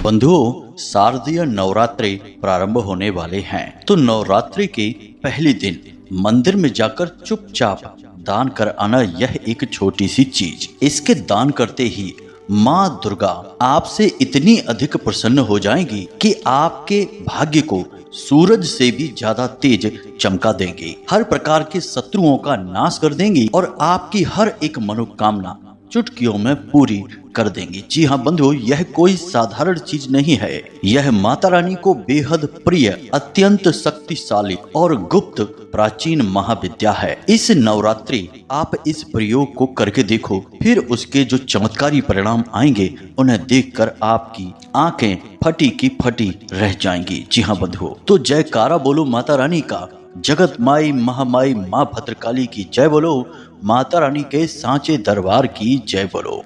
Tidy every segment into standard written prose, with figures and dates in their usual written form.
बंधुओं, शारदीय नवरात्रि प्रारंभ होने वाले हैं। तो नवरात्रि के पहले दिन मंदिर में जाकर चुपचाप दान कर आना, यह एक छोटी सी चीज। इसके दान करते ही माँ दुर्गा आपसे इतनी अधिक प्रसन्न हो जाएंगी कि आपके भाग्य को सूरज से भी ज्यादा तेज चमका देंगी। हर प्रकार के शत्रुओं का नाश कर देंगी और आपकी हर एक मनोकामना चुटकियों में पूरी कर देंगी। जी हाँ बंधुओं, यह कोई साधारण चीज नहीं है। यह माता रानी को बेहद प्रिय, अत्यंत शक्तिशाली और गुप्त प्राचीन महाविद्या है। इस नवरात्रि आप इस प्रयोग को करके देखो, फिर उसके जो चमत्कारी परिणाम आएंगे उन्हें देखकर आपकी आंखें फटी की फटी रह जाएंगी। जी हाँ बंधुओं, तो जयकारा बोलो माता रानी का, जगत माई महामाई माँ भद्रकाली की जय बोलो, माता रानी के सांचे दरबार की जय बोलो।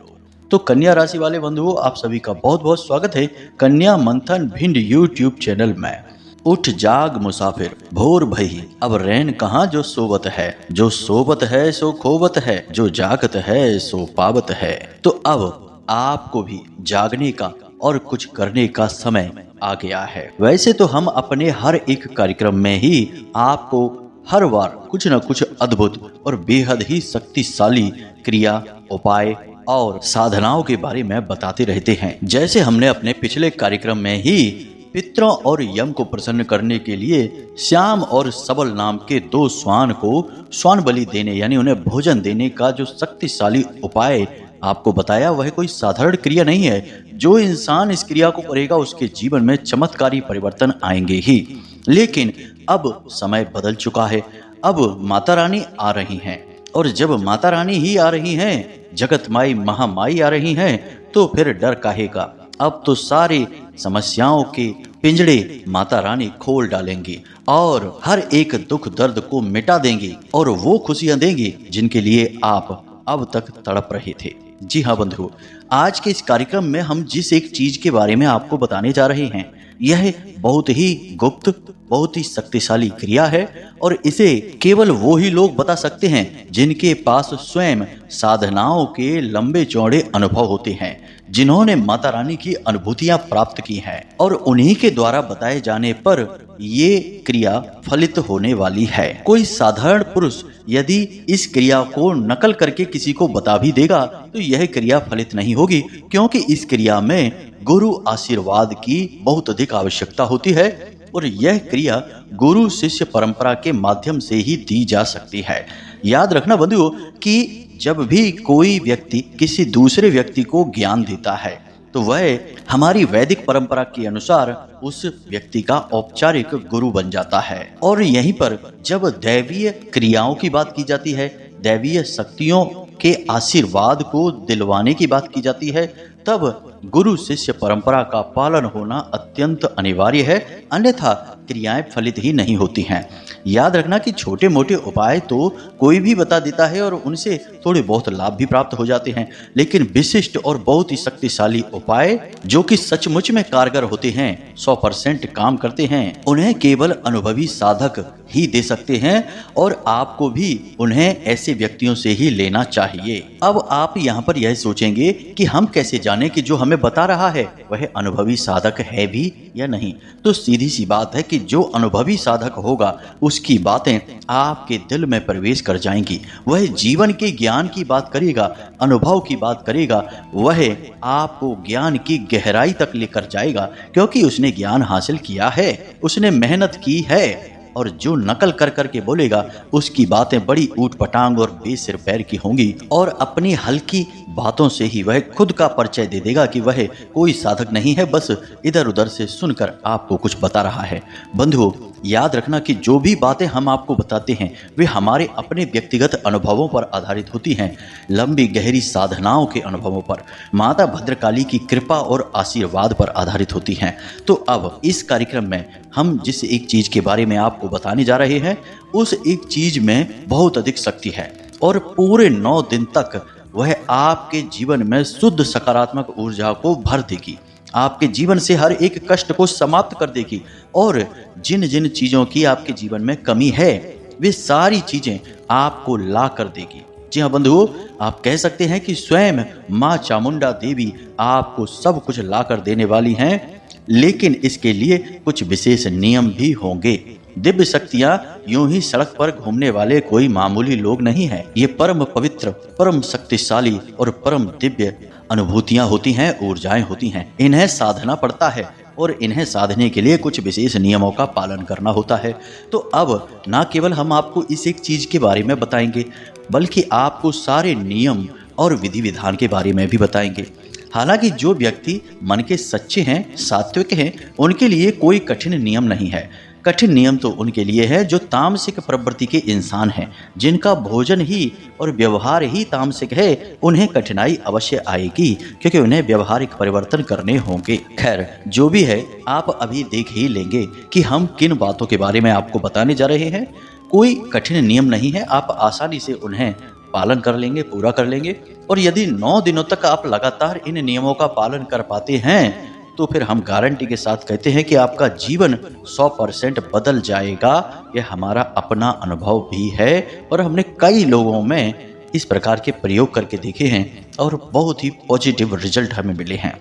तो कन्या राशि वाले बंधुओं, आप सभी का बहुत बहुत स्वागत है कन्या मंथन भिंड यूट्यूब चैनल में। उठ जाग मुसाफिर भोर भई, अब रैन कहाँ जो सोवत है, जो सोवत है सो खोवत है, जो जागत है सो पावत है। तो अब आपको भी जागने का और कुछ करने का समय आ गया है। वैसे तो हम अपने हर एक कार्यक्रम में ही आपको हर बार कुछ न कुछ अद्भुत और बेहद ही शक्तिशाली क्रिया, उपाय और साधनाओं के बारे में बताते रहते हैं। जैसे हमने अपने पिछले कार्यक्रम में ही पितरों और यम को प्रसन्न करने के लिए श्याम और सबल नाम के दो श्वान को श्वान बलि देने यानी उन्हें भोजन देने का जो शक्तिशाली उपाय आपको बताया, वह कोई साधारण क्रिया नहीं है। जो इंसान इस क्रिया को करेगा उसके जीवन में चमत्कारी परिवर्तन आएंगे ही। लेकिन अब समय बदल चुका है, अब माता रानी आ रही हैं, और जब माता रानी ही आ रही हैं, जगत माई महामाई आ रही हैं, तो फिर डर काहे का। अब तो सारी समस्याओं के पिंजड़े माता रानी खोल डालेंगी और हर एक दुख दर्द को मिटा देंगी और वो खुशियां देंगी जिनके लिए आप अब तक तड़प रहे थे। जी हाँ बंधुओं, आज के इस कार्यक्रम में हम जिस एक चीज के बारे में आपको बताने जा रहे हैं, यह बहुत ही गुप्त, बहुत ही शक्तिशाली क्रिया है और इसे केवल वो ही लोग बता सकते हैं जिनके पास स्वयं साधनाओं के लंबे चौड़े अनुभव होते हैं, जिन्होंने माता रानी की अनुभूतियां प्राप्त की हैं, और उन्हीं के द्वारा बताए जाने पर ये क्रिया फलित होने वाली है। कोई साधारण पुरुष यदि इस क्रिया को नकल करके किसी को बता भी देगा तो यह क्रिया फलित नहीं होगी, क्योंकि इस क्रिया में गुरु आशीर्वाद की बहुत अधिक आवश्यकता होती है और यह क्रिया गुरु शिष्य परंपरा के माध्यम से ही दी जा सकती है। याद रखना बंधुओं कि जब भी कोई व्यक्ति किसी दूसरे व्यक्ति को ज्ञान देता है तो वह हमारी वैदिक परंपरा के अनुसार उस व्यक्ति का औपचारिक गुरु बन जाता है। और यहीं पर जब दैवीय क्रियाओं की बात की जाती है, दैवीय शक्तियों के आशीर्वाद को दिलवाने की बात की जाती है, तब गुरु शिष्य परंपरा का पालन होना अत्यंत अनिवार्य है, अन्यथा क्रियाएं फलित ही नहीं होती हैं। याद रखना कि छोटे मोटे उपाय तो कोई भी बता देता है और उनसे थोड़े बहुत लाभ भी प्राप्त हो जाते हैं, लेकिन विशिष्ट और बहुत ही शक्तिशाली उपाय जो कि सचमुच में कारगर होते हैं, 100% काम करते हैं, उन्हें केवल अनुभवी साधक ही दे सकते हैं और आपको भी उन्हें ऐसे व्यक्तियों से ही लेना चाहिए। अब आप यहाँ पर यह सोचेंगे कि हम कैसे जाने कि जो हमें बता रहा है वह अनुभवी साधक है भी या नहीं। तो सीधी सी बात है कि जो अनुभवी साधक होगा उसकी बातें आपके दिल में प्रवेश कर जाएंगी। वह जीवन के ज्ञान की बात करेगा, अनुभव की बात करेगा, वह आपको ज्ञान की गहराई तक लेकर जाएगा, क्योंकि उसने ज्ञान हासिल किया है, उसने मेहनत की है। और जो नकल कर करके बोलेगा उसकी बातें बड़ी ऊट पटांग और बेसिर पैर की होंगी और अपनी हल्की बातों से ही वह खुद का परिचय दे देगा कि वह कोई साधक नहीं है, बस इधर उधर से सुनकर आपको कुछ बता रहा है। बंधुओं, याद रखना कि जो भी बातें हम आपको बताते हैं वे हमारे अपने व्यक्तिगत अनुभवों पर आधारित होती हैं, लंबी गहरी साधनाओं के अनुभवों पर, माता भद्रकाली की कृपा और आशीर्वाद पर आधारित होती हैं। तो अब इस कार्यक्रम में हम जिस एक चीज के बारे में आपको बताने जा रहे हैं, उस एक चीज में बहुत अधिक शक्ति है और पूरे 9 दिन तक वह आपके जीवन में शुद्ध सकारात्मक ऊर्जा को भर देगी, आपके जीवन से हर एक कष्ट को समाप्त कर देगी और जिन जिन चीजों की आपके जीवन में कमी है वे सारी चीजें आपको ला कर देगी। जी हाँ बंधुओं, आप कह सकते हैं कि स्वयं माँ चामुंडा देवी आपको सब कुछ ला कर देने वाली हैं, लेकिन इसके लिए कुछ विशेष नियम भी होंगे। दिव्य शक्तियां यूं ही सड़क पर घूमने वाले कोई मामूली लोग नहीं हैं। ये परम पवित्र, परम शक्तिशाली और परम दिव्य अनुभूतियां होती हैं, ऊर्जाएं होती हैं। इन्हें साधना पड़ता है और इन्हें साधने के लिए कुछ विशेष नियमों का पालन करना होता है। तो अब ना केवल हम आपको इस एक चीज के बारे में बताएंगे, बल्कि आपको सारे नियम और विधि विधान के बारे में भी बताएंगे। हालांकि जो व्यक्ति मन के सच्चे हैं, सात्विक हैं, उनके लिए कोई कठिन नियम नहीं है। कठिन नियम तो उनके लिए है जो तामसिक प्रवृत्ति के इंसान हैं, जिनका भोजन ही और व्यवहार ही तामसिक है। उन्हें कठिनाई अवश्य आएगी, क्योंकि उन्हें व्यवहारिक परिवर्तन करने होंगे। खैर, जो भी है, आप अभी देख ही लेंगे कि हम किन बातों के बारे में आपको बताने जा रहे हैं। कोई कठिन नियम नहीं है, आप आसानी से उन्हें पालन कर लेंगे, पूरा कर लेंगे। और यदि 9 दिनों तक आप लगातार इन नियमों का पालन कर पाते हैं, तो फिर हम गारंटी के साथ कहते हैं कि आपका जीवन 100% बदल जाएगा। यह हमारा अपना अनुभव भी है और हमने कई लोगों में इस प्रकार के प्रयोग करके देखे हैं और बहुत ही पॉजिटिव रिजल्ट हमें मिले हैं।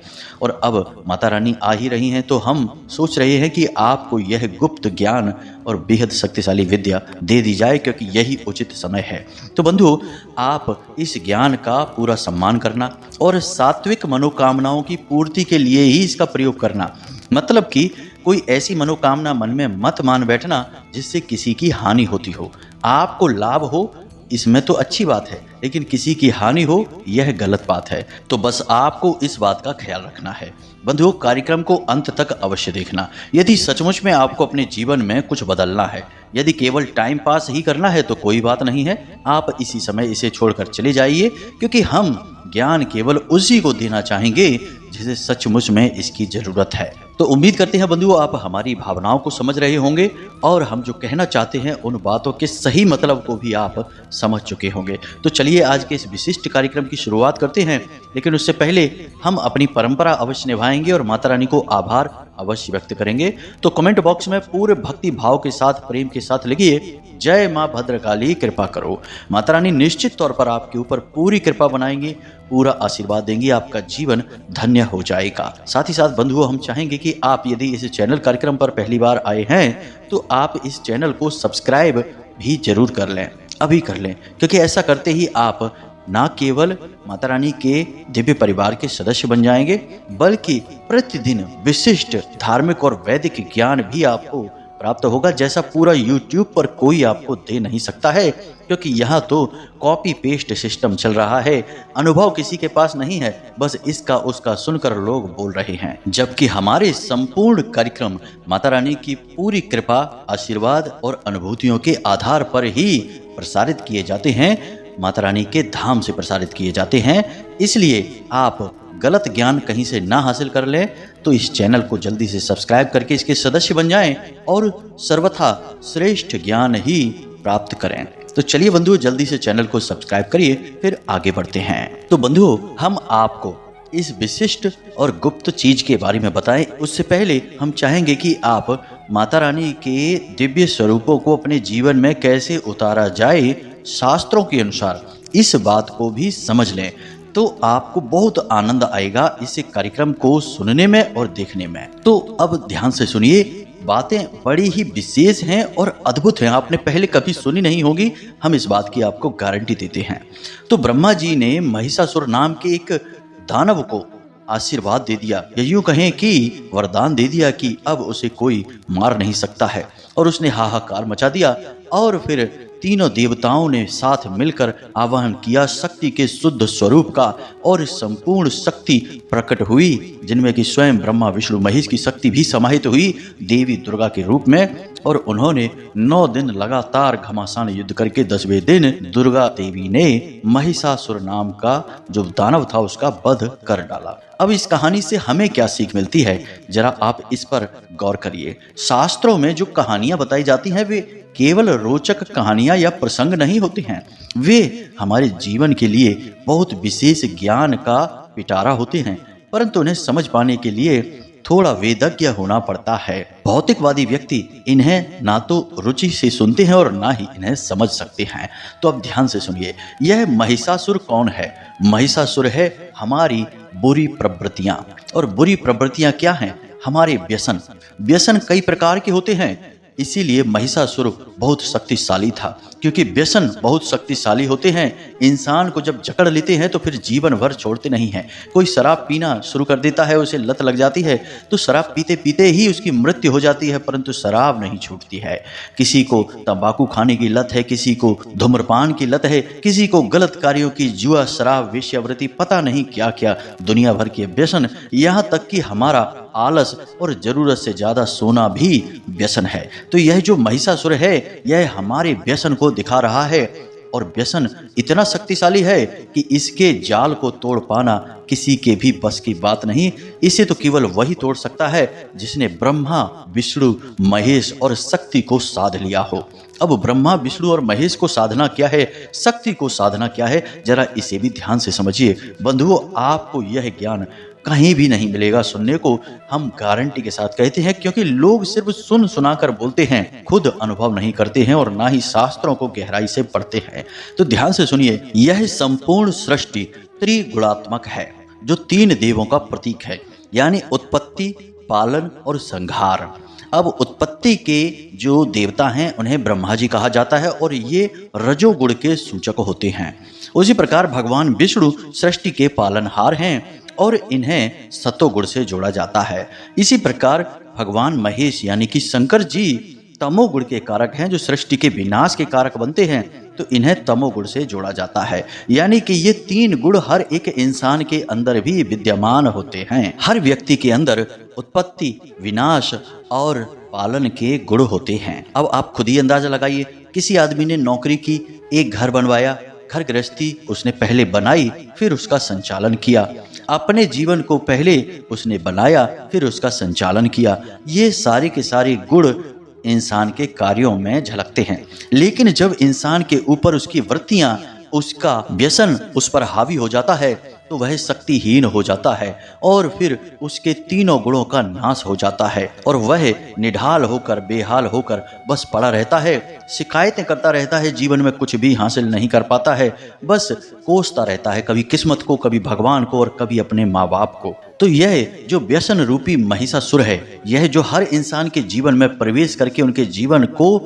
और अब माता रानी आ ही रही हैं, तो हम सोच रहे हैं कि आपको यह गुप्त ज्ञान और बेहद शक्तिशाली विद्या दे दी जाए, क्योंकि यही उचित समय है। तो बंधु, आप इस ज्ञान का पूरा सम्मान करना और सात्विक मनोकामनाओं की पूर्ति के लिए ही इसका प्रयोग करना। मतलब कि कोई ऐसी मनोकामना मन में मत मान बैठना जिससे किसी की हानि होती हो। आपको लाभ हो इसमें तो अच्छी बात है, लेकिन किसी की हानि हो यह गलत बात है। तो बस आपको इस बात का ख्याल रखना है। बंधुओं, कार्यक्रम को अंत तक अवश्य देखना। यदि सचमुच में आपको अपने जीवन में कुछ बदलना है, यदि केवल टाइम पास ही करना है, तो कोई बात नहीं है, आप इसी समय इसे छोड़कर चले जाइए, क्योंकि हम ज्ञान केवल उसी को देना चाहेंगे जिसे सचमुच में इसकी जरूरत है। तो उम्मीद करते हैं बंधुओं, आप हमारी भावनाओं को समझ रहे होंगे और हम जो कहना चाहते हैं उन बातों के सही मतलब को भी आप समझ चुके होंगे। तो चलिए आज के इस विशिष्ट कार्यक्रम की शुरुआत करते हैं, लेकिन उससे पहले हम अपनी परंपरा अवश्य निभाएंगे और माता रानी को आभार अवश्य व्यक्त करेंगे। तो कमेंट बॉक्स में पूरे भक्ति भाव के साथ, प्रेम के साथ लिखिए, जय माँ भद्रकाली कृपा करो। माता रानी निश्चित तौर पर आपके ऊपर पूरी कृपा बनाएंगी, पूरा आशीर्वाद देंगी, आपका जीवन धन्य हो जाएगा। साथ ही साथ बंधुओं, हम चाहेंगे कि आप यदि इस चैनल कार्यक्रम पर पहली बार आए हैं तो आप इस चैनल को सब्सक्राइब भी जरूर कर लें, अभी कर लें, क्योंकि ऐसा करते ही आप ना केवल माता रानी के दिव्य परिवार के सदस्य बन जाएंगे, बल्कि प्रतिदिन विशिष्ट धार्मिक और वैदिक ज्ञान भी आपको प्राप्त होगा, जैसा पूरा YouTube पर कोई आपको दे नहीं सकता है, क्योंकि यहाँ तो कॉपी पेस्ट सिस्टम चल रहा है। अनुभव किसी के पास नहीं है, बस इसका उसका सुनकर लोग बोल रहे हैं। जबकि हमारे संपूर्ण कार्यक्रम माता रानी की पूरी कृपा, आशीर्वाद और अनुभूतियों के आधार पर ही प्रसारित किए जाते हैं, माता रानी के धाम से प्रसारित किए जाते हैं। इसलिए आप गलत ज्ञान कहीं से ना हासिल कर लें, तो इस चैनल को जल्दी से सब्सक्राइब करके इसके सदस्य बन जाएं और सर्वथा श्रेष्ठ ज्ञान ही प्राप्त करें। तो चलिए बंधुओं, जल्दी से चैनल को सब्सक्राइब करिए, फिर आगे बढ़ते हैं। तो बंधुओं, हम आपको इस विशिष्ट और गुप्त चीज के बारे में बताएं, उससे पहले हम चाहेंगे कि आप माता रानी के दिव्य स्वरूपों को अपने जीवन में कैसे उतारा जाए शास्त्रों के अनुसार, इस बात को भी समझ लें। तो आपको बहुत आनंद आएगा इस कार्यक्रम को सुनने में और देखने में। तो अब ध्यान से सुनिए, बातें बड़ी ही विशेष हैं और अद्भुत हैं, आपने पहले कभी सुनी नहीं होगी, हम इस बात की आपको गारंटी देते हैं। तो ब्रह्मा जी ने महिषासुर नाम के एक दानव को आशीर्वाद दे दिया, या यूं कहें कि वरदान दे दिया कि अब उसे कोई मार नहीं सकता है। और उसने हाहाकार मचा दिया और फिर तीनों देवताओं ने साथ मिलकर आवाहन किया शक्ति के शुद्ध स्वरूप का, और संपूर्ण शक्ति प्रकट हुई, जिनमें कि स्वयं ब्रह्मा विष्णु महेश की शक्ति भी समाहित हुई देवी दुर्गा के रूप में। और उन्होंने 9 दिन लगातार घमासान युद्ध करके 10वें दिन दुर्गा देवी ने महिषासुर नाम का जो दानव था उसका वध कर डाला। अब इस कहानी से हमें क्या सीख मिलती है, जरा आप इस पर गौर करिए। शास्त्रों में जो कहानियां बताई जाती हैं वे केवल रोचक कहानियां या प्रसंग नहीं होते हैं, वे हमारे जीवन के लिए बहुत विशेष ज्ञान का पिटारा होते हैं। परंतु उन्हें समझ पाने के लिए थोड़ा वेदज्ञ होना पड़ता है। भौतिकवादी व्यक्ति इन्हें ना तो रुचि से सुनते हैं और ना ही इन्हें समझ सकते हैं। तो अब ध्यान से सुनिए, यह महिषासुर कौन है? महिषासुर है हमारी बुरी प्रवृत्तियां। और बुरी प्रवृत्तियां क्या हैं? हमारे व्यसन। व्यसन कई प्रकार के होते हैं, इसीलिए महिषासुर बहुत शक्तिशाली था, क्योंकि व्यसन बहुत शक्तिशाली होते हैं। इंसान को जब जकड़ लेते हैं तो फिर जीवन भर छोड़ते नहीं हैं। कोई शराब पीना शुरू कर देता है, उसे लत लग जाती है, तो शराब पीते पीते ही उसकी मृत्यु हो जाती है, परंतु शराब नहीं छूटती है। किसी को तंबाकू खाने की लत है, किसी को धूम्रपान की लत है, किसी को गलत कार्यों की, जुआ, शराब, वेश्यावृत्ति, पता नहीं क्या क्या दुनिया भर के व्यसन। यहाँ तक कि हमारा आलस और जरूरत से ज्यादा सोना भी व्यसन है। तो यह जो महिषासुर है, यह हमारे व्यसन को दिखा रहा है। और व्यसन इतना शक्तिशाली है कि इसके जाल को तोड़ पाना किसी के भी बस की बात नहीं। इसे तो केवल वही तोड़ सकता है जिसने ब्रह्मा, विष्णु, महेश और शक्ति को साध लिया हो। अब ब्रह्मा, विष्णु और महेश को साधना क्या है, शक्ति को साधना क्या है, जरा इसे भी ध्यान से समझिए। बंधुओं, आपको यह ज्ञान कहीं भी नहीं मिलेगा सुनने को, हम गारंटी के साथ कहते हैं, क्योंकि लोग सिर्फ सुन सुनाकर बोलते हैं, खुद अनुभव नहीं करते हैं और ना ही शास्त्रों को गहराई से पढ़ते हैं। तो ध्यान से सुनिए, यह संपूर्ण सृष्टि त्रिगुणात्मक है, जो 3 देवों का प्रतीक है, यानी उत्पत्ति, पालन और संहार। अब उत्पत्ति के जो देवता हैं उन्हें ब्रह्मा जी कहा जाता है और ये रजोगुण के सूचक होते हैं। उसी प्रकार भगवान विष्णु सृष्टि के पालनहार हैं और इन्हें सतोगुण से जोड़ा जाता है। इसी प्रकार भगवान महेश यानी कि शंकर जी तमोगुण के कारक हैं, जो सृष्टि के विनाश के कारक बनते हैं, तो इन्हें तमोगुण से जोड़ा जाता है। यानी कि ये 3 गुण हर एक इंसान के अंदर भी विद्यमान होते हैं। हर व्यक्ति के अंदर उत्पत्ति, विनाश और पालन के गुण होते हैं। अब आप खुद ही अंदाजा लगाइए, किसी आदमी ने नौकरी की, एक घर बनवाया, घर गृहस्थी उसने पहले बनाई, फिर उसका संचालन किया। अपने जीवन को पहले उसने बनाया, फिर उसका संचालन किया। ये सारे के सारे गुण इंसान के कार्यों में झलकते हैं। लेकिन जब इंसान के ऊपर उसकी वृत्तियां, उसका व्यसन उस पर हावी हो जाता है, तो वह शक्तिहीन हो जाता है और फिर उसके 3 गुणों का नाश हो जाता है और वह निढाल होकर, बेहाल होकर बस पड़ा रहता है, शिकायतें करता रहता है, जीवन में कुछ भी हासिल नहीं कर पाता है, बस कोसता रहता है, कभी किस्मत को, कभी भगवान को और कभी अपने माँ बाप को। तो यह जो व्यसन रूपी महिषासुर है, यह जो हर इंसान के जीवन में प्रवेश करके उनके जीवन को,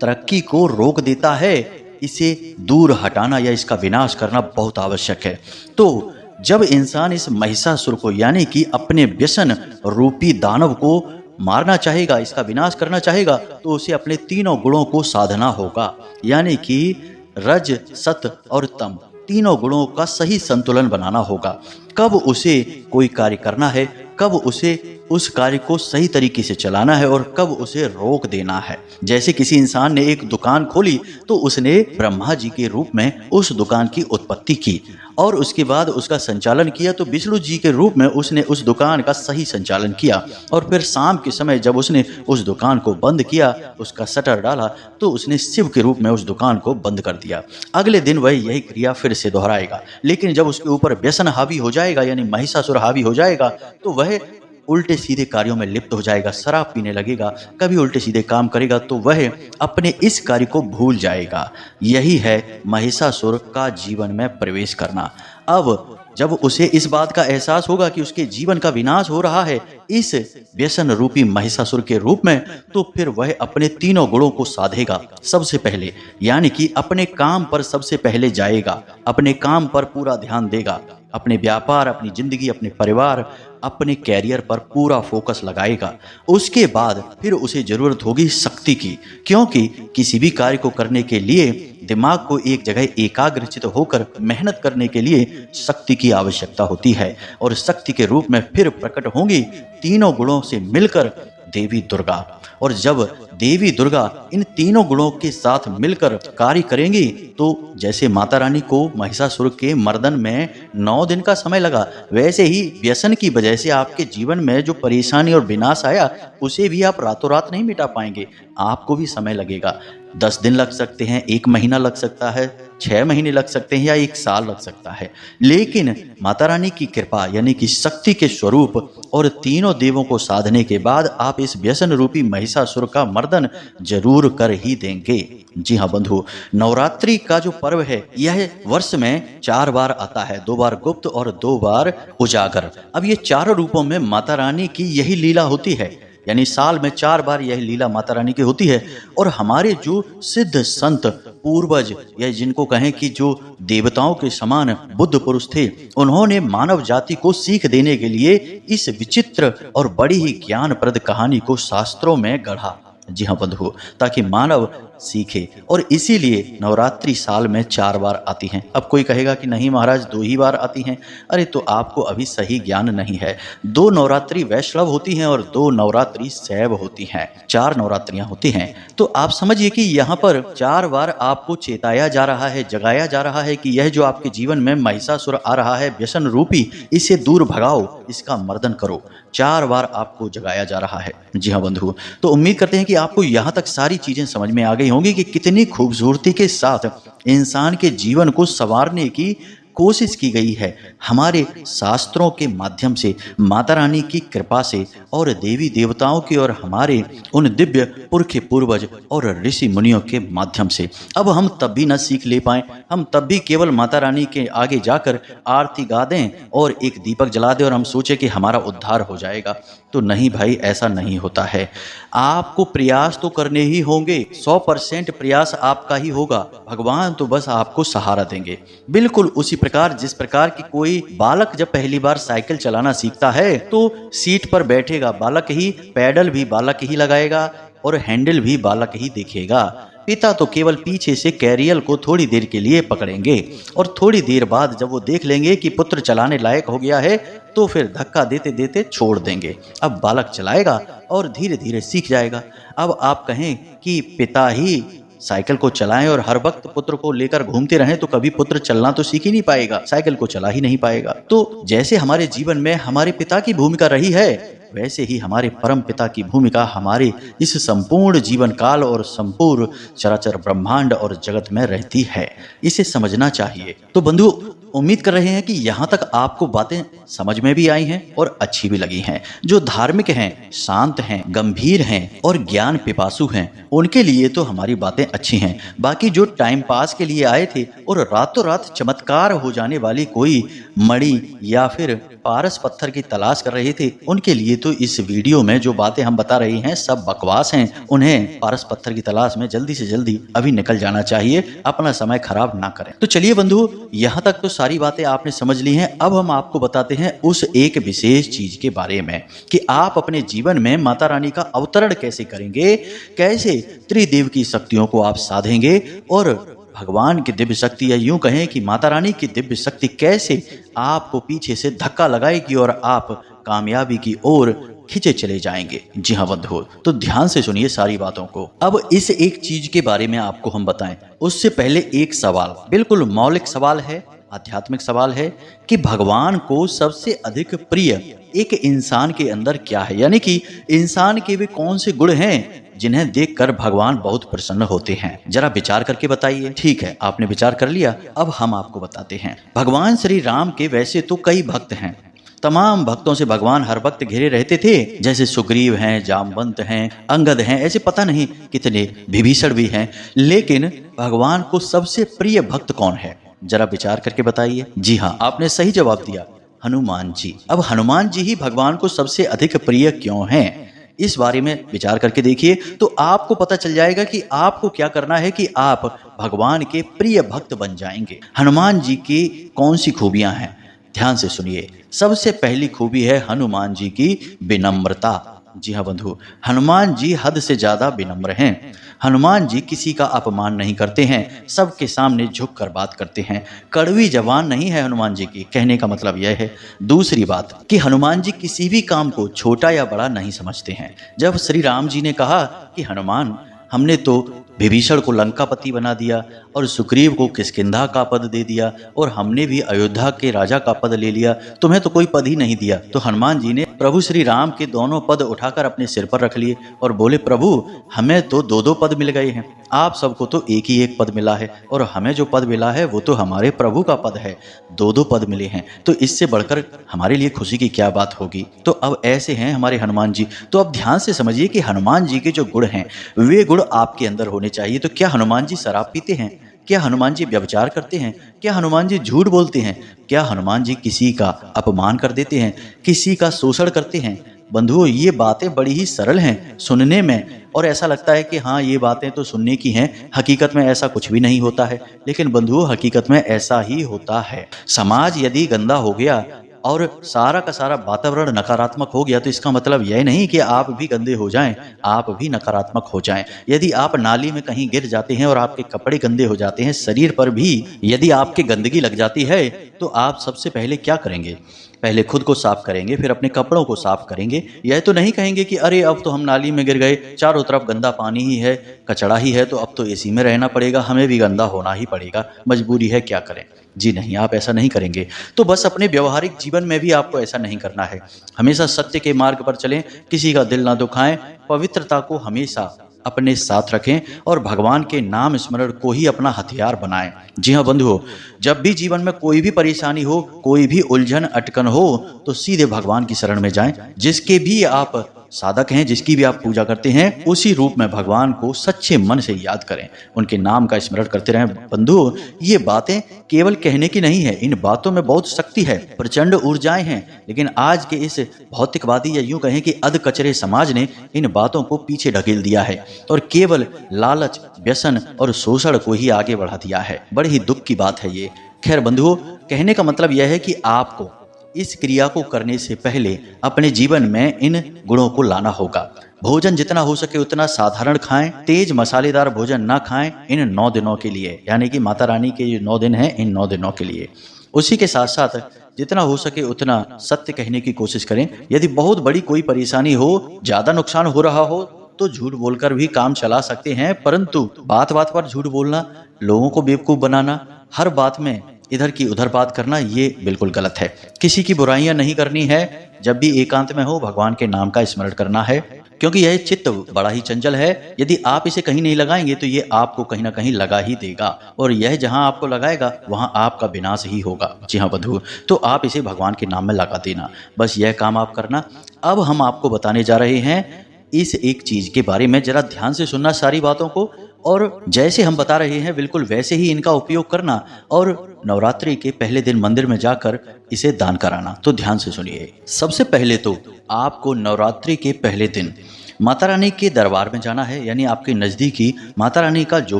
तरक्की को रोक देता है, इसे दूर हटाना या इसका विनाश करना बहुत आवश्यक है। तो जब इंसान इस महिषासुर को यानी कि अपने व्यसन रूपी दानव को मारना चाहेगा, इसका विनाश करना चाहेगा, तो उसे अपने 3 गुणों को साधना होगा, यानी कि रज, सत और तम, 3 गुणों का सही संतुलन बनाना होगा। कब उसे कोई कार्य करना है, कब उसे उस कार्य को सही तरीके से चलाना है और कब उसे रोक देना है। जैसे किसी इंसान ने एक दुकान खोली, तो उसने ब्रह्मा जी के रूप में उस दुकान की उत्पत्ति की और उसके बाद उसका संचालन किया, तो विष्णु जी के रूप में उसने उस दुकान का सही संचालन किया और फिर शाम के समय जब उसने उस दुकान को बंद किया, उसका शटर डाला, तो उसने शिव के रूप में उस दुकान को बंद कर दिया। अगले दिन वह यही क्रिया फिर से दोहराएगा, लेकिन जब उसके ऊपर व्यसन हावी हो जाएगा यानी महिषासुर हावी हो जाएगा, तो वह उल्टे सीधे कार्यों में लिप्त हो जाएगा, शराब पीने लगेगा, कभी उल्टे सीधे काम करेगा, तो वह अपने इस कार्य को भूल जाएगा। यही है महिषासुर का जीवन में प्रवेश करना। अब जब उसे इस बात का एहसास होगा कि उसके जीवन का विनाश हो रहा है इस व्यसन रूपी महिषासुर के रूप में, तो फिर वह अपने 3 गुणों को साधेगा सबसे पहले, यानी कि अपने काम पर सबसे पहले जाएगा, अपने काम पर पूरा ध्यान देगा, अपने व्यापार, अपनी जिंदगी, अपने परिवार, अपने कैरियर पर पूरा फोकस लगाएगा। उसके बाद फिर उसे जरूरत होगी शक्ति की, क्योंकि किसी भी कार्य को करने के लिए दिमाग को एक जगह एकाग्रचित होकर मेहनत करने के लिए शक्ति की आवश्यकता होती है और शक्ति के रूप में फिर प्रकट होंगी 3 गुणों से मिलकर देवी दुर्गा। और जब देवी दुर्गा इन 3 गुणों के साथ मिलकर कार्य करेंगी, तो जैसे माता रानी को महिषासुर के मर्दन में 9 दिन का समय लगा, वैसे ही व्यसन की वजह से आपके जीवन में जो परेशानी और विनाश आया, उसे भी आप रातों रात नहीं मिटा पाएंगे, आपको भी समय लगेगा। 10 दिन लग सकते हैं, 1 महीना लग सकता है, 6 महीने लग सकते हैं या 1 साल लग सकता है, लेकिन माता रानी की कृपा यानी कि शक्ति के स्वरूप और तीनों देवों को साधने के बाद आप इस व्यसन रूपी महिषासुर का मर्दन जरूर कर ही देंगे। जी हाँ बंधु, नवरात्रि का जो पर्व है यह वर्ष में 4 बार आता है, 2 बार गुप्त और 2 बार उजागर। अब ये चारों रूपों में माता रानी की यही लीला होती है, यानी साल में 4 बार यह लीला माता रानी की होती है। और हमारे जो सिद्ध संत पूर्वज या जिनको कहें कि जो देवताओं के समान बुद्ध पुरुष थे, उन्होंने मानव जाति को सीख देने के लिए इस विचित्र और बड़ी ही ज्ञानप्रद कहानी को शास्त्रों में गढ़ा। जी हाँ बंधु, ताकि मानव सीखे, और इसीलिए नवरात्रि साल में 4 बार आती हैं। अब कोई कहेगा कि नहीं महाराज 2 ही बार आती हैं। अरे तो आपको अभी सही ज्ञान नहीं है। 2 नवरात्रि वैष्णव होती हैं और 2 नवरात्रि शैव होती हैं, 4 नवरात्रियां होती हैं। तो आप समझिए कि यहाँ पर 4 बार आपको चेताया जा रहा है, जगाया जा रहा है कि यह जो आपके जीवन में महिषासुर आ रहा है व्यसन रूपी, इसे दूर भगाओ, इसका मर्दन करो। 4 बार आपको जगाया जा रहा है। जी हाँ बंधु, तो उम्मीद करते हैं कि आपको यहाँ तक सारी चीजें समझ में आ गई होंगी कि कितनी खूबसूरती के साथ इंसान के जीवन को संवारने की कोशिश की गई है हमारे शास्त्रों के माध्यम से, माता रानी की कृपा से और देवी देवताओं की और हमारे उन दिव्य पुरखे पूर्वज और ऋषि मुनियों के माध्यम से। अब हम तब भी न सीख ले पाएं, हम तब भी केवल माता रानी के आगे जाकर आरती गा दें और एक दीपक जला दें और हम सोचें कि हमारा उद्धार हो जाएगा। तो नहीं भाई, ऐसा नहीं होता है। आपको प्रयास तो करने ही होंगे, 100% प्रयास आपका ही होगा। भगवान तो बस आपको सहारा देंगे। बिल्कुल उसी प्रकार जिस प्रकार की कोई बालक जब पहली बार साइकिल चलाना सीखता है तो सीट पर बैठेगा बालक ही, पैडल भी बालक ही लगाएगा और हैंडल भी बालक ही देखेगा। पिता तो केवल पीछे से कैरियल को थोड़ी देर के लिए पकड़ेंगे और थोड़ी देर बाद जब वो देख लेंगे कि पुत्र चलाने लायक हो गया है तो फिर धक्का देते देते छोड़ देंगे। अब बालक चलाएगा और धीरे धीरे सीख जाएगा। अब आप कहें कि पिता ही साइकिल को चलाएं और हर वक्त पुत्र को लेकर घूमते रहें तो कभी पुत्र चलना तो सीख ही नहीं पाएगा, साइकिल को चला ही नहीं पाएगा। तो जैसे हमारे जीवन में हमारे पिता की भूमिका रही है, वैसे ही हमारे परम पिता की भूमिका हमारे इस संपूर्ण जीवन काल और संपूर्ण चराचर ब्रह्मांड और जगत में रहती है। इसे समझना चाहिए। तो बंधु, उम्मीद कर रहे हैं कि यहाँ तक आपको बातें समझ में भी आई हैं और अच्छी भी लगी हैं। जो धार्मिक हैं, शांत हैं, गंभीर हैं और ज्ञान पिपासु हैं, उनके लिए तो हमारी बातें अच्छी हैं। बाकी जो टाइम पास के लिए आए थे और रातों रात चमत्कार हो जाने वाली कोई मणि या फिर पारस पत्थर की तलाश कर रहे थे, उनके लिए तो इस वीडियो में जो बातें हम बता रहे हैं सब बकवास हैं। उन्हें पारस पत्थर की तलाश में जल्दी से जल्दी अभी निकल जाना चाहिए, अपना समय खराब ना करें। तो चलिए बंधु, यहाँ तक तो सारी बातें आपने समझ ली हैं। अब हम आपको बताते हैं उस एक विशेष चीज के बारे में कि आप अपने जीवन में माता रानी का अवतरण कैसे करेंगे, कैसे त्रिदेव की शक्तियों को आप साधेंगे और भगवान की दिव्य शक्ति या यूं कहें कि माता रानी की दिव्य शक्ति कैसे आपको पीछे से धक्का लगाएगी और आप कामयाबी की ओर खींचे चले जाएंगे। जी हाँ बंधु, तो ध्यान से सुनिए सारी बातों को। अब इस एक चीज के बारे में आपको हम बताएं, उससे पहले एक सवाल, बिल्कुल मौलिक सवाल है, आध्यात्मिक सवाल है कि भगवान को सबसे अधिक प्रिय एक इंसान के अंदर क्या है, यानी कि इंसान के वे कौन से गुण हैं जिन्हें देखकर भगवान बहुत प्रसन्न होते हैं। जरा विचार करके बताइए। ठीक है, आपने विचार कर लिया, अब हम आपको बताते हैं। भगवान श्री राम के वैसे तो कई भक्त हैं, तमाम भक्तों से भगवान हर वक्त घिरे रहते थे, जैसे सुग्रीव हैं, जामवंत हैं, अंगद हैं, ऐसे पता नहीं कितने, विभीषण भी हैं। लेकिन भगवान को सबसे प्रिय भक्त कौन है, जरा विचार करके बताइए। जी हाँ, आपने सही जवाब दिया, हनुमान जी। अब हनुमान जी ही भगवान को सबसे अधिक प्रिय क्यों हैं, इस बारे में विचार करके देखिए तो आपको पता चल जाएगा कि आपको क्या करना है कि आप भगवान के प्रिय भक्त बन जाएंगे। हनुमान जी की कौन सी खूबियां हैं, ध्यान से सुनिए। सबसे पहली खूबी है हनुमान जी की विनम्रता। जी हाँ बंधु, हनुमान जी हद से ज्यादा विनम्र हैं। हनुमान जी किसी का अपमान नहीं करते हैं, सबके सामने झुक कर बात करते हैं। कड़वी जबान नहीं है हनुमान जी की, कहने का मतलब यह है। दूसरी बात कि हनुमान जी किसी भी काम को छोटा या बड़ा नहीं समझते हैं। जब श्री राम जी ने कहा कि हनुमान, हमने तो विभीषण को लंकापति बना दिया और सुग्रीव को किष्किंधा का पद दे दिया और हमने भी अयोध्या के राजा का पद ले लिया, तुम्हें तो कोई पद ही नहीं दिया। तो हनुमान जी ने प्रभु श्री राम के दोनों पद उठाकर अपने सिर पर रख लिए और बोले, प्रभु हमें तो दो दो पद मिल गए हैं, आप सबको तो एक ही एक पद मिला है और हमें जो पद मिला है वो तो हमारे प्रभु का पद है, दो दो पद मिले हैं, तो इससे बढ़कर हमारे लिए खुशी की क्या बात होगी। तो अब ऐसे हैं हमारे हनुमान जी। तो अब ध्यान से समझिए कि हनुमान जी के जो गुण हैं वे गुण आपके अंदर होने चाहिए। तो क्या हनुमान जी शराब पीते हैं? क्या हनुमान जी व्यभिचार करते हैं? क्या हनुमान जी झूठ बोलते हैं? क्या हनुमान जी किसी का अपमान कर देते हैं, किसी का शोषण करते हैं? बंधुओं, ये बातें बड़ी ही सरल हैं सुनने में और ऐसा लगता है कि हाँ ये बातें तो सुनने की हैं, हकीकत में ऐसा कुछ भी नहीं होता है। लेकिन बंधुओं, हकीकत में ऐसा ही होता है। समाज यदि गंदा हो गया और सारा का सारा वातावरण नकारात्मक हो गया तो इसका मतलब यह नहीं कि आप भी गंदे हो जाएं, आप भी नकारात्मक हो जाएं। यदि आप नाली में कहीं गिर जाते हैं और आपके कपड़े गंदे हो जाते हैं, शरीर पर भी यदि आपके गंदगी लग जाती है, तो आप सबसे पहले क्या करेंगे? पहले खुद को साफ करेंगे, फिर अपने कपड़ों को साफ करेंगे। यह तो नहीं कहेंगे कि अरे अब तो हम नाली में गिर गए, चारों तरफ गंदा पानी ही है, कचड़ा ही है, तो अब तो एसी में रहना पड़ेगा, हमें भी गंदा होना ही पड़ेगा, मजबूरी है, क्या करें। जी नहीं, आप ऐसा नहीं करेंगे। तो बस अपने व्यवहारिक जीवन में भी आपको ऐसा नहीं करना है। हमेशा सत्य के मार्ग पर चलें, किसी का दिल ना दुखाएं, पवित्रता को हमेशा अपने साथ रखें और भगवान के नाम स्मरण को ही अपना हथियार बनाएं। जी हाँ बंधुओं, जब भी जीवन में कोई भी परेशानी हो, कोई भी उलझन अटकन हो, तो सीधे भगवान की शरण में जाएं। जिसके भी आप साधक हैं, जिसकी भी आप पूजा करते हैं, उसी रूप में भगवान को सच्चे मन से याद करें, उनके नाम का स्मरण करते रहें। बंधुओं, ये बातें केवल कहने की नहीं है, इन बातों में बहुत शक्ति है, प्रचंड ऊर्जाएं हैं। लेकिन आज के इस भौतिकवादी या यूं कहें कि अध कचरे समाज ने इन बातों को पीछे ढकेल दिया है और केवल लालच, व्यसन और शोषण को ही आगे बढ़ा दिया है। बड़ी ही दुख की बात है ये। खैर बंधुओं, कहने का मतलब यह है कि आपको इस क्रिया को करने से पहले अपने जीवन में इन गुणों को लाना होगा। भोजन जितना हो सके उतना साधारण खाएं, तेज मसालेदार भोजन ना खाएं इन 9 दिनों के लिए, यानी कि माता रानी के ये 9 दिन हैं, इन 9 दिनों के लिए। उसी के साथ साथ जितना हो सके उतना सत्य कहने की कोशिश करें। यदि बहुत बड़ी कोई परेशानी हो, ज्यादा नुकसान हो रहा हो, तो झूठ बोलकर भी काम चला सकते हैं, परंतु बात बात पर झूठ बोलना, लोगों को बेवकूफ बनाना, हर बात में इधर की उधर बात करना, ये बिल्कुल गलत है। किसी की बुराइयां नहीं करनी है। जब भी एकांत में हो, भगवान के नाम का स्मरण करना है, क्योंकि यह चित्त बड़ा ही चंचल है। यदि आप इसे कहीं नहीं लगाएंगे तो ये आपको कहीं ना कहीं लगा ही देगा और यह जहां आपको लगाएगा वहां आपका विनाश ही होगा। जी हाँ बंधु, तो आप इसे भगवान के नाम में लगा देना, बस यह काम आप करना। अब हम आपको बताने जा रहे हैं इस एक चीज के बारे में, जरा ध्यान से सुनना सारी बातों को, और जैसे हम बता रहे हैं बिल्कुल वैसे ही इनका उपयोग करना और नवरात्रि के पहले दिन मंदिर में जाकर इसे दान कराना। तो ध्यान से सुनिए। सबसे पहले तो आपको नवरात्रि के पहले दिन माता रानी के दरबार में जाना है, यानी आपके नज़दीकी माता रानी का जो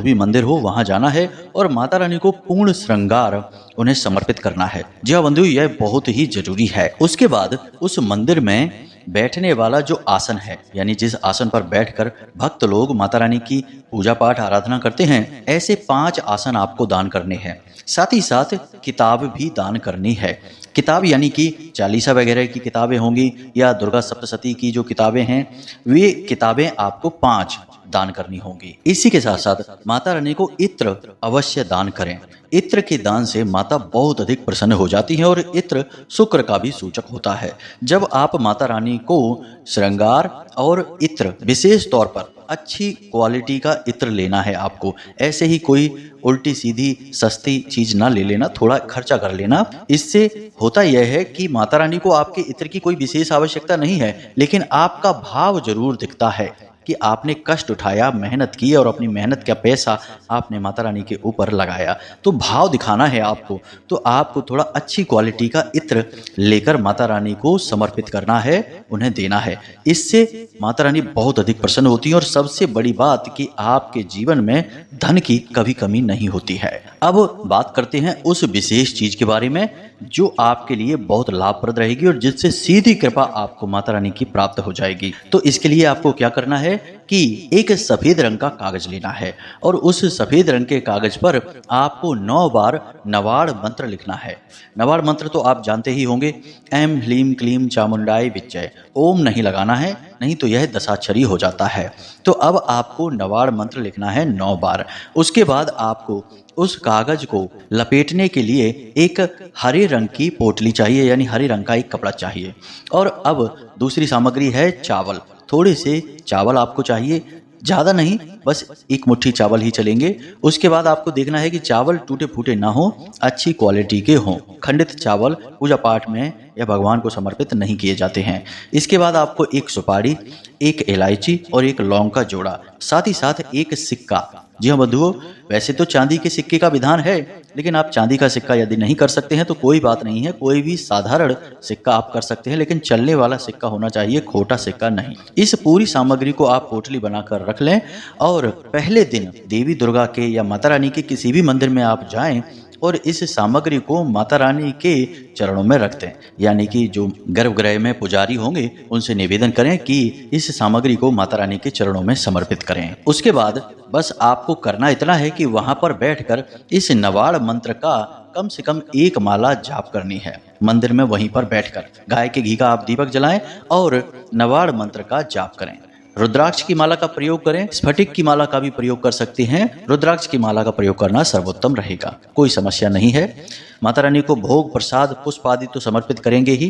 भी मंदिर हो वहां जाना है और माता रानी को पूर्ण श्रृंगार उन्हें समर्पित करना है। जी हाँ बंधु, यह बहुत ही जरूरी है। उसके बाद उस मंदिर में बैठने वाला जो आसन है, यानी जिस आसन पर बैठकर भक्त लोग माता रानी की पूजा पाठ आराधना करते हैं, ऐसे 5 आसन आपको दान करने हैं। साथ ही साथ किताब भी दान करनी है। किताब यानी कि चालीसा वगैरह की किताबें होंगी या दुर्गा सप्तशती की जो किताबें हैं, वे किताबें आपको 5 दान करनी होंगी। इसी के साथ साथ माता रानी को इत्र अवश्य दान करें। इत्र के दान से माता बहुत अधिक प्रसन्न हो जाती है और इत्र शुक्र का भी सूचक होता है। जब आप माता रानी को श्रृंगार और इत्र, विशेष तौर पर अच्छी क्वालिटी का इत्र लेना है आपको, ऐसे ही कोई उल्टी सीधी सस्ती चीज ना ले लेना, थोड़ा खर्चा कर लेना। इससे होता यह है कि माता रानी को आपके इत्र की कोई विशेष आवश्यकता नहीं है, लेकिन आपका भाव जरूर दिखता है कि आपने कष्ट उठाया, मेहनत की और अपनी मेहनत का पैसा आपने माता रानी के ऊपर लगाया, तो भाव दिखाना है आपको। तो आपको थोड़ा अच्छी क्वालिटी का इत्र लेकर माता रानी को समर्पित करना है, उन्हें देना है। इससे माता रानी बहुत अधिक प्रसन्न होती है और सबसे बड़ी बात कि आपके जीवन में धन की कभी कमी नहीं होती है। अब बात करते हैं उस विशेष चीज के बारे में जो आपके लिए बहुत लाभप्रद रहेगी और जिससे सीधी कृपा आपको माता रानी की प्राप्त हो जाएगी। तो इसके लिए आपको क्या करना है, कि एक सफेद रंग का कागज लेना है और उस सफेद रंग के कागज पर आपको 9 बार नवाड़ मंत्र लिखना है। नवाड़ मंत्र तो आप जानते ही होंगे, ऐम ह्लीम क्लीम चामुंडाय विच्चय। ओम नहीं लगाना है, नहीं तो यह दशाक्षरी हो जाता है। तो अब आपको नवाड़ मंत्र लिखना है 9 बार। उसके बाद आपको उस कागज को लपेटने के लिए एक हरे रंग की पोटली चाहिए, यानी हरे रंग का एक कपड़ा चाहिए। और अब दूसरी सामग्री है चावल। थोड़े से चावल आपको चाहिए, ज़्यादा नहीं, बस एक मुट्ठी चावल ही चलेंगे। उसके बाद आपको देखना है कि चावल टूटे फूटे ना हो, अच्छी क्वालिटी के हों। खंडित चावल पूजा पाठ में या भगवान को समर्पित नहीं किए जाते हैं। इसके बाद आपको एक सुपारी, एक इलायची और एक लौंग का जोड़ा, साथ ही साथ एक सिक्का। जी हाँ बंधुओं, वैसे तो चांदी के सिक्के का विधान है, लेकिन आप चांदी का सिक्का यदि नहीं कर सकते हैं तो कोई बात नहीं है, कोई भी साधारण सिक्का आप कर सकते हैं, लेकिन चलने वाला सिक्का होना चाहिए, खोटा सिक्का नहीं। इस पूरी सामग्री को आप पोटली बनाकर रख लें और पहले दिन देवी दुर्गा के या माता रानी के किसी भी मंदिर में आप जाएं और इस सामग्री को माता रानी के चरणों में रख दें। यानी कि जो गर्भगृह में पुजारी होंगे उनसे निवेदन करें कि इस सामग्री को माता रानी के चरणों में समर्पित करें। उसके बाद बस आपको करना इतना है कि वहां पर बैठकर इस नवाड़ मंत्र का कम से कम 1 माला जाप करनी है। मंदिर में वहीं पर बैठकर गाय के घी का आप दीपक जलाएं और नवाड़ मंत्र का जाप करें। रुद्राक्ष की माला का प्रयोग करें, स्फटिक की माला का भी प्रयोग कर सकते हैं। रुद्राक्ष की माला का प्रयोग करना सर्वोत्तम रहेगा, कोई समस्या नहीं है। माता रानी को भोग प्रसाद पुष्प आदि तो समर्पित करेंगे ही।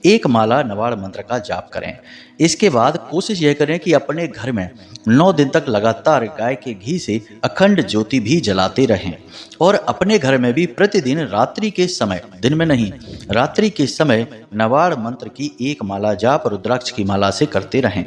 1 माला नवाड़ मंत्र का जाप करें। इसके बाद कोशिश यह करें कि अपने घर में 9 दिन तक लगातार गाय के घी से अखंड ज्योति भी जलाते रहें और अपने घर में भी प्रतिदिन रात्रि के समय, दिन में नहीं, रात्रि के समय नवाड़ मंत्र की 1 माला जाप रुद्राक्ष की माला से करते रहें।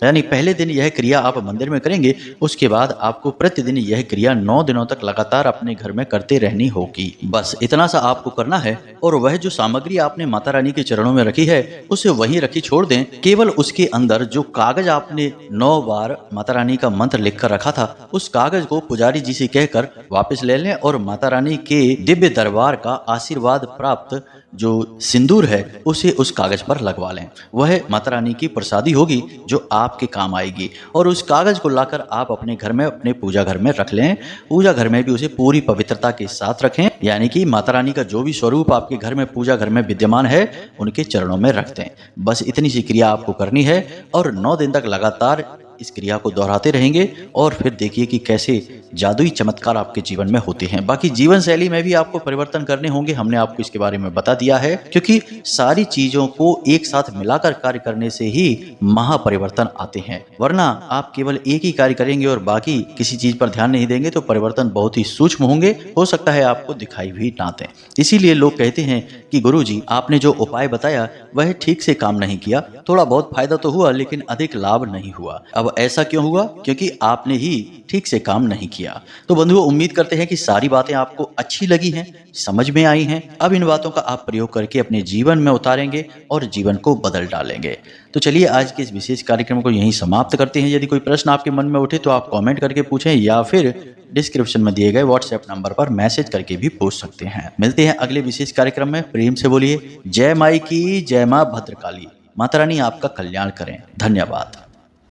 यानी पहले दिन यह क्रिया आप मंदिर में करेंगे, उसके बाद आपको प्रतिदिन यह क्रिया 9 दिनों तक लगातार अपने घर में करते रहनी होगी। बस इतना सा आपको करना है और वह जो सामग्री आपने माता रानी के चरणों में रखी है उसे वहीं रखी छोड़ दें। केवल उसके अंदर जो कागज आपने 9 बार माता रानी का मंत्र लिखकर रखा था, उस कागज को पुजारी जी से कहकर वापस ले लें और माता रानी के दिव्य दरबार का आशीर्वाद प्राप्त जो सिंदूर है उसे उस कागज पर लगवा लें। वह माता रानी की प्रसादी होगी जो आपके काम आएगी। और उस कागज को लाकर आप अपने घर में, अपने पूजा घर में रख लें। पूजा घर में भी उसे पूरी पवित्रता के साथ रखें, यानी कि माता रानी का जो भी स्वरूप आपके घर में पूजा घर में विद्यमान है उनके चरणों में रख दें। बस इतनी सी क्रिया आपको करनी है और 9 दिन तक लगातार इस क्रिया को दोहराते रहेंगे और फिर देखिए कि कैसे जादुई चमत्कार आपके जीवन में होते हैं। बाकी जीवन शैली में भी आपको परिवर्तन करने होंगे, हमने आपको इसके बारे में बता दिया है, क्योंकि सारी चीजों को एक साथ मिलाकर कार्य करने से ही महापरिवर्तन आते हैं। वरना आप केवल एक ही कार्य करेंगे और बाकी किसी चीज पर ध्यान नहीं देंगे तो परिवर्तन बहुत ही सूक्ष्म होंगे, हो सकता है आपको दिखाई भी ना दें। इसीलिए लोग कहते हैं कि गुरुजी आपने जो उपाय बताया वह ठीक से काम नहीं किया, थोड़ा बहुत फायदा तो हुआ लेकिन अधिक लाभ नहीं हुआ। अब ऐसा क्यों हुआ? क्योंकि आपने ही ठीक से काम नहीं किया। तो बंधुओं, उम्मीद करते हैं कि सारी बातें आपको अच्छी लगी हैं, समझ में आई हैं। अब इन बातों का आप प्रयोग करके अपने जीवन में उतारेंगे और जीवन को बदल डालेंगे। तो चलिए आज के इस विशेष कार्यक्रम को यहीं समाप्त करते हैं। यदि कोई प्रश्न आपके मन में उठे तो आप कमेंट करके पूछें या फिर डिस्क्रिप्शन में दिए गए व्हाट्सएप नंबर पर मैसेज करके भी पूछ सकते हैं। मिलते हैं अगले विशेष कार्यक्रम में। प्रेम से बोलिए जय माई की जय, मां भद्रकाली। माता रानी आपका कल्याण करें। धन्यवाद।